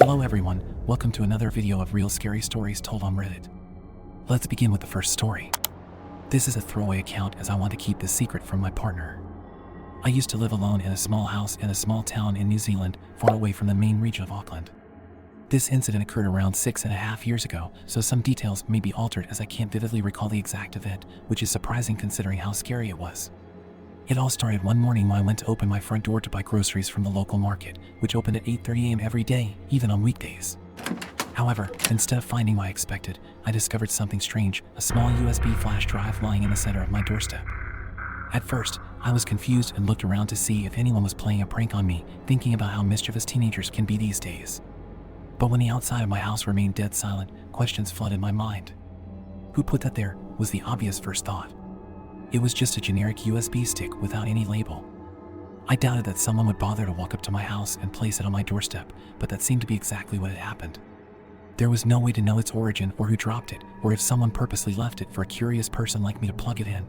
Hello everyone, welcome to another video of real scary stories told on Reddit. Let's begin with the first story. This is a throwaway account as I want to keep this secret from my partner. I used to live alone in a small house in a small town in New Zealand, far away from the main region of Auckland. This incident occurred around 6.5 years ago, so some details may be altered as I can't vividly recall the exact event, which is surprising considering how scary it was. It all started one morning when I went to open my front door to buy groceries from the local market, which opened at 8:30 a.m. every day, even on weekdays. However, instead of finding what I expected, I discovered something strange, a small USB flash drive lying in the center of my doorstep. At first, I was confused and looked around to see if anyone was playing a prank on me, thinking about how mischievous teenagers can be these days. But when the outside of my house remained dead silent, questions flooded my mind. Who put that there was the obvious first thought. It was just a generic USB stick without any label. I doubted that someone would bother to walk up to my house and place it on my doorstep, but that seemed to be exactly what had happened. There was no way to know its origin or who dropped it, or if someone purposely left it for a curious person like me to plug it in.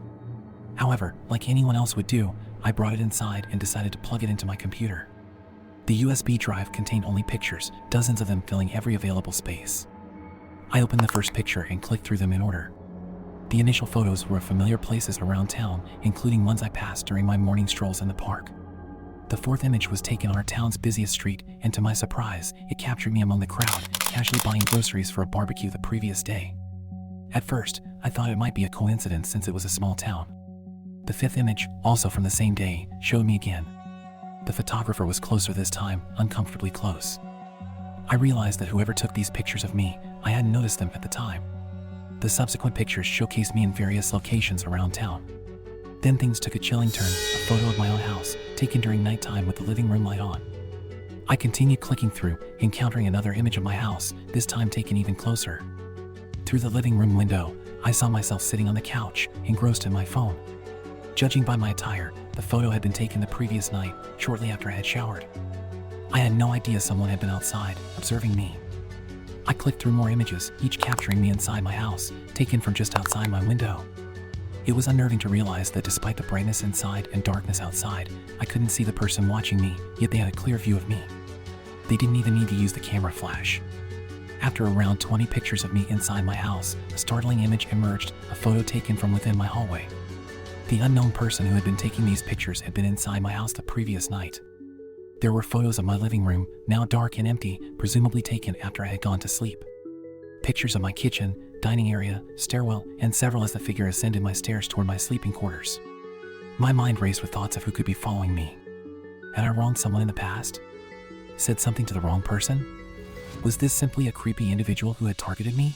However, like anyone else would do, I brought it inside and decided to plug it into my computer. The USB drive contained only pictures, dozens of them filling every available space. I opened the first picture and clicked through them in order. The initial photos were of familiar places around town, including ones I passed during my morning strolls in the park. The fourth image was taken on our town's busiest street, and to my surprise, it captured me among the crowd, casually buying groceries for a barbecue the previous day. At first, I thought it might be a coincidence since it was a small town. The fifth image, also from the same day, showed me again. The photographer was closer this time, uncomfortably close. I realized that whoever took these pictures of me, I hadn't noticed them at the time. The subsequent pictures showcased me in various locations around town. Then things took a chilling turn, a photo of my own house, taken during nighttime with the living room light on. I continued clicking through, encountering another image of my house, this time taken even closer. Through the living room window, I saw myself sitting on the couch, engrossed in my phone. Judging by my attire, the photo had been taken the previous night, shortly after I had showered. I had no idea someone had been outside, observing me. I clicked through more images, each capturing me inside my house, taken from just outside my window. It was unnerving to realize that despite the brightness inside and darkness outside, I couldn't see the person watching me, yet they had a clear view of me. They didn't even need to use the camera flash. After around 20 pictures of me inside my house, a startling image emerged, a photo taken from within my hallway. The unknown person who had been taking these pictures had been inside my house the previous night. There were photos of my living room, now dark and empty, presumably taken after I had gone to sleep. Pictures of my kitchen, dining area, stairwell, and several as the figure ascended my stairs toward my sleeping quarters. My mind raced with thoughts of who could be following me. Had I wronged someone in the past? Said something to the wrong person? Was this simply a creepy individual who had targeted me?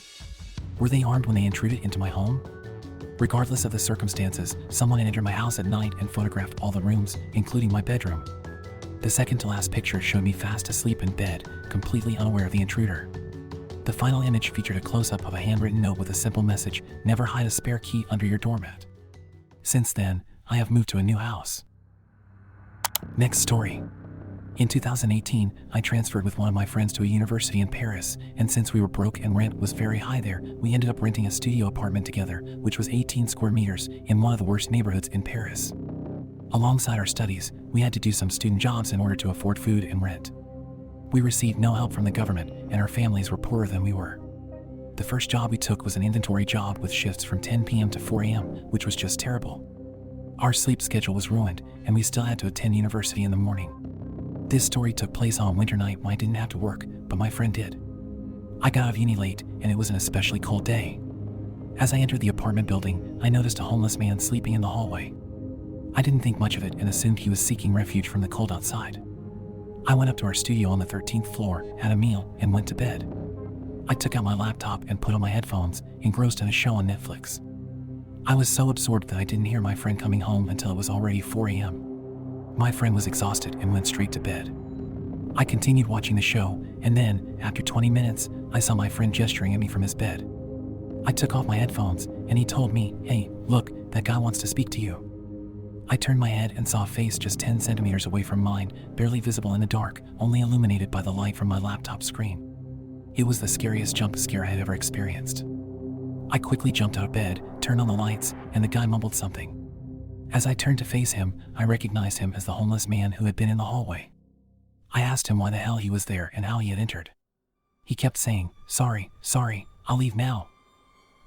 Were they armed when they intruded into my home? Regardless of the circumstances, someone had entered my house at night and photographed all the rooms, including my bedroom. The second to last picture showed me fast asleep in bed, completely unaware of the intruder. The final image featured a close-up of a handwritten note with a simple message, "Never hide a spare key under your doormat." Since then, I have moved to a new house. Next story. In 2018, I transferred with one of my friends to a university in Paris, and since we were broke and rent was very high there, we ended up renting a studio apartment together, which was 18 square meters, in one of the worst neighborhoods in Paris. Alongside our studies, we had to do some student jobs in order to afford food and rent. We received no help from the government, and our families were poorer than we were. The first job we took was an inventory job with shifts from 10 p.m. to 4 a.m., which was just terrible. Our sleep schedule was ruined, and we still had to attend university in the morning. This story took place on a winter night when I didn't have to work, but my friend did. I got out of uni late, and it was an especially cold day. As I entered the apartment building, I noticed a homeless man sleeping in the hallway. I didn't think much of it and assumed he was seeking refuge from the cold outside. I went up to our studio on the 13th floor, had a meal, and went to bed. I took out my laptop and put on my headphones, engrossed in a show on Netflix. I was so absorbed that I didn't hear my friend coming home until it was already 4 a.m. My friend was exhausted and went straight to bed. I continued watching the show, and then, after 20 minutes, I saw my friend gesturing at me from his bed. I took off my headphones, and he told me, "Hey, look, that guy wants to speak to you." I turned my head and saw a face just 10 centimeters away from mine, barely visible in the dark, only illuminated by the light from my laptop screen. It was the scariest jump scare I had ever experienced. I quickly jumped out of bed, turned on the lights, and the guy mumbled something. As I turned to face him, I recognized him as the homeless man who had been in the hallway. I asked him why the hell he was there and how he had entered. He kept saying, sorry, I'll leave now.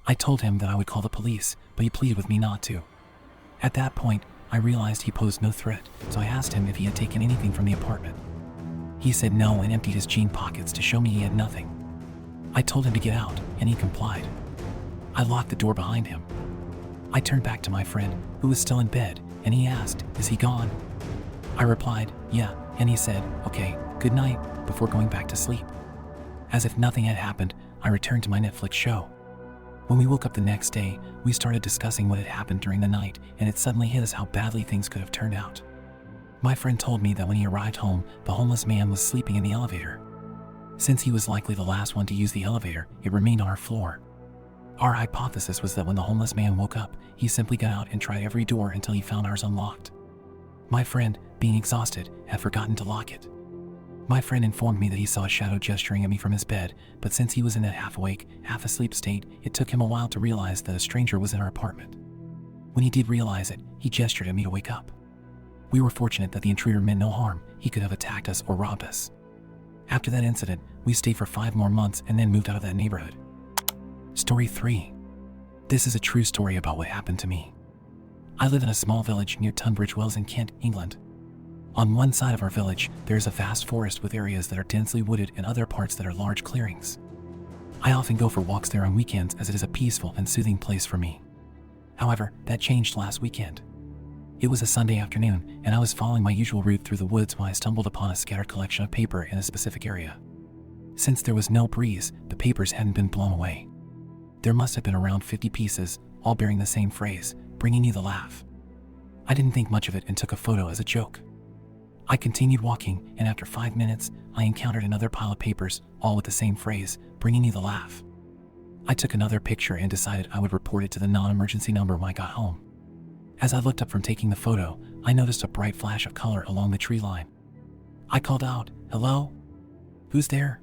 I told him that I would call the police, but he pleaded with me not to. At that point, I realized he posed no threat, so I asked him if he had taken anything from the apartment. He said no and emptied his jean pockets to show me he had nothing. I told him to get out, and he complied. I locked the door behind him. I turned back to my friend, who was still in bed, and he asked, is he gone? I replied, yeah, and he said, okay, good night, before going back to sleep. As if nothing had happened, I returned to my Netflix show. When we woke up the next day, we started discussing what had happened during the night, and it suddenly hit us how badly things could have turned out. My friend told me that when he arrived home, the homeless man was sleeping in the elevator. Since he was likely the last one to use the elevator, it remained on our floor. Our hypothesis was that when the homeless man woke up, he simply got out and tried every door until he found ours unlocked. My friend, being exhausted, had forgotten to lock it. My friend informed me that he saw a shadow gesturing at me from his bed, but since he was in that half-awake, half-asleep state, it took him a while to realize that a stranger was in our apartment. When he did realize it, he gestured at me to wake up. We were fortunate that the intruder meant no harm. He could have attacked us or robbed us. After that incident, we stayed for 5 more months and then moved out of that neighborhood. Story 3. This is a true story about what happened to me. I live in a small village near Tunbridge Wells in Kent, England. On one side of our village, there is a vast forest with areas that are densely wooded and other parts that are large clearings. I often go for walks there on weekends as it is a peaceful and soothing place for me. However, that changed last weekend. It was a Sunday afternoon, and I was following my usual route through the woods when I stumbled upon a scattered collection of paper in a specific area. Since there was no breeze, the papers hadn't been blown away. There must have been around 50 pieces, all bearing the same phrase, bringing you the laugh. I didn't think much of it and took a photo as a joke. I continued walking, and after 5 minutes, I encountered another pile of papers, all with the same phrase, bringing you the laugh. I took another picture and decided I would report it to the non-emergency number when I got home. As I looked up from taking the photo, I noticed a bright flash of color along the tree line. I called out, "Hello? Who's there?"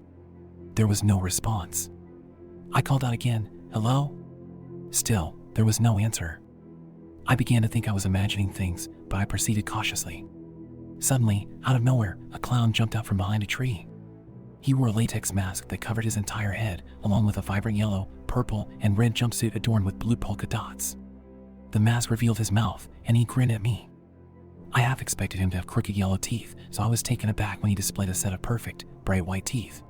There was no response. I called out again, "Hello?" Still, there was no answer. I began to think I was imagining things, but I proceeded cautiously. Suddenly, out of nowhere, a clown jumped out from behind a tree. He wore a latex mask that covered his entire head, along with a vibrant yellow, purple, and red jumpsuit adorned with blue polka dots. The mask revealed his mouth, and he grinned at me. I half expected him to have crooked yellow teeth, so I was taken aback when he displayed a set of perfect, bright white teeth.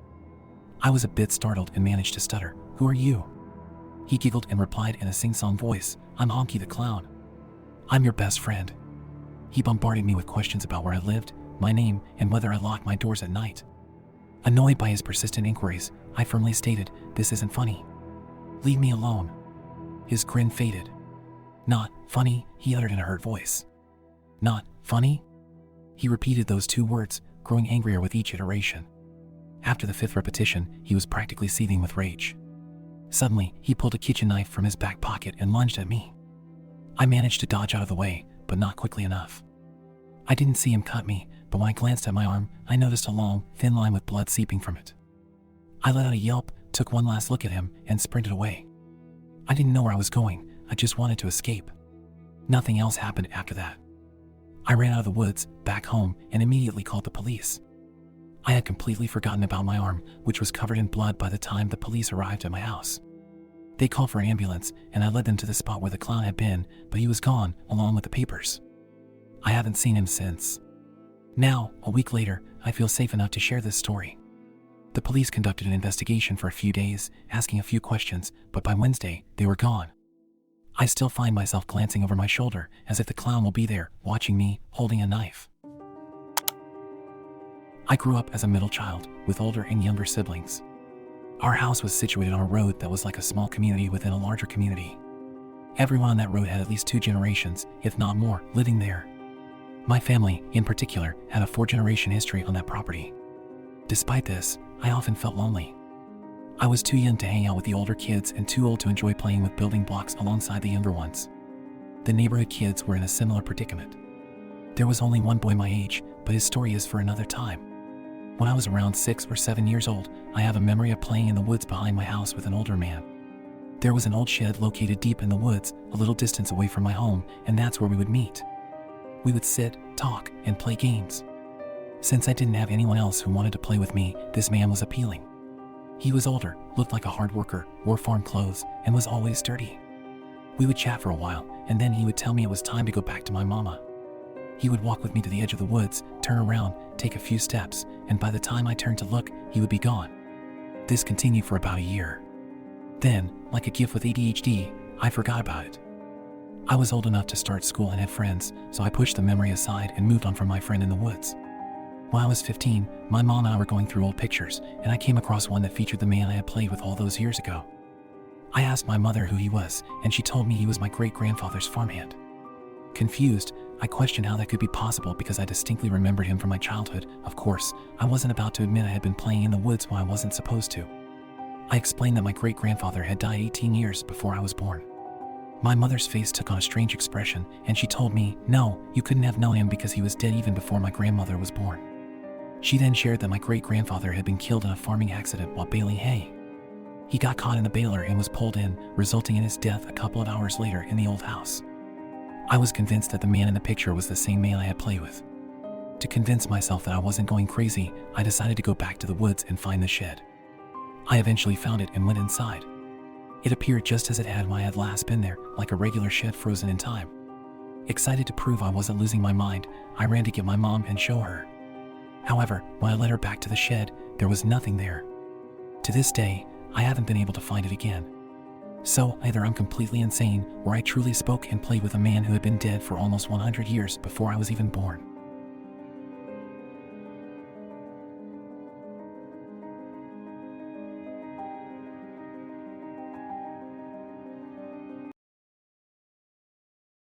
I was a bit startled and managed to stutter, "Who are you?" He giggled and replied in a sing-song voice, "I'm Honky the Clown. I'm your best friend." He bombarded me with questions about where I lived, my name, and whether I locked my doors at night. Annoyed by his persistent inquiries, I firmly stated, "This isn't funny. Leave me alone." His grin faded. "Not funny," he uttered in a hurt voice. "Not funny?" He repeated those 2 words, growing angrier with each iteration. After the 5th repetition, he was practically seething with rage. Suddenly, he pulled a kitchen knife from his back pocket and lunged at me. I managed to dodge out of the way, but not quickly enough. I didn't see him cut me, but when I glanced at my arm, I noticed a long, thin line with blood seeping from it. I let out a yelp, took one last look at him, and sprinted away. I didn't know where I was going, I just wanted to escape. Nothing else happened after that. I ran out of the woods, back home, and immediately called the police. I had completely forgotten about my arm, which was covered in blood by the time the police arrived at my house. They called for an ambulance, and I led them to the spot where the clown had been, but he was gone, along with the papers. I haven't seen him since. Now, a week later, I feel safe enough to share this story. The police conducted an investigation for a few days, asking a few questions, but by Wednesday, they were gone. I still find myself glancing over my shoulder, as if the clown will be there, watching me, holding a knife. I grew up as a middle child, with older and younger siblings. Our house was situated on a road that was like a small community within a larger community. Everyone on that road had at least 2 generations, if not more, living there. My family, in particular, had a 4-generation history on that property. Despite this, I often felt lonely. I was too young to hang out with the older kids and too old to enjoy playing with building blocks alongside the younger ones. The neighborhood kids were in a similar predicament. There was only one boy my age, but his story is for another time. When I was around 6 or 7 years old, I have a memory of playing in the woods behind my house with an older man. There was an old shed located deep in the woods, a little distance away from my home, and that's where we would meet. We would sit, talk, and play games. Since I didn't have anyone else who wanted to play with me, this man was appealing. He was older, looked like a hard worker, wore farm clothes, and was always dirty. We would chat for a while, and then he would tell me it was time to go back to my mama. He would walk with me to the edge of the woods, turn around, take a few steps, and by the time I turned to look, he would be gone. This continued for about a year. Then, like a gift with ADHD, I forgot about it. I was old enough to start school and had friends, so I pushed the memory aside and moved on from my friend in the woods. When I was 15, my mom and I were going through old pictures, and I came across one that featured the man I had played with all those years ago. I asked my mother who he was, and she told me he was my great-grandfather's farmhand. Confused, I questioned how that could be possible because I distinctly remembered him from my childhood. Of course, I wasn't about to admit I had been playing in the woods when I wasn't supposed to. I explained that my great-grandfather had died 18 years before I was born. My mother's face took on a strange expression, and she told me, no, you couldn't have known him because he was dead even before my grandmother was born. She then shared that my great-grandfather had been killed in a farming accident while baling hay. He got caught in the baler and was pulled in, resulting in his death a couple of hours later in the old house. I was convinced that the man in the picture was the same man I had played with. To convince myself that I wasn't going crazy, I decided to go back to the woods and find the shed. I eventually found it and went inside. It appeared just as it had when I had last been there, like a regular shed frozen in time. Excited to prove I wasn't losing my mind, I ran to get my mom and show her. However, when I led her back to the shed, there was nothing there. To this day, I haven't been able to find it again. So, either I'm completely insane, or I truly spoke and played with a man who had been dead for almost 100 years before I was even born.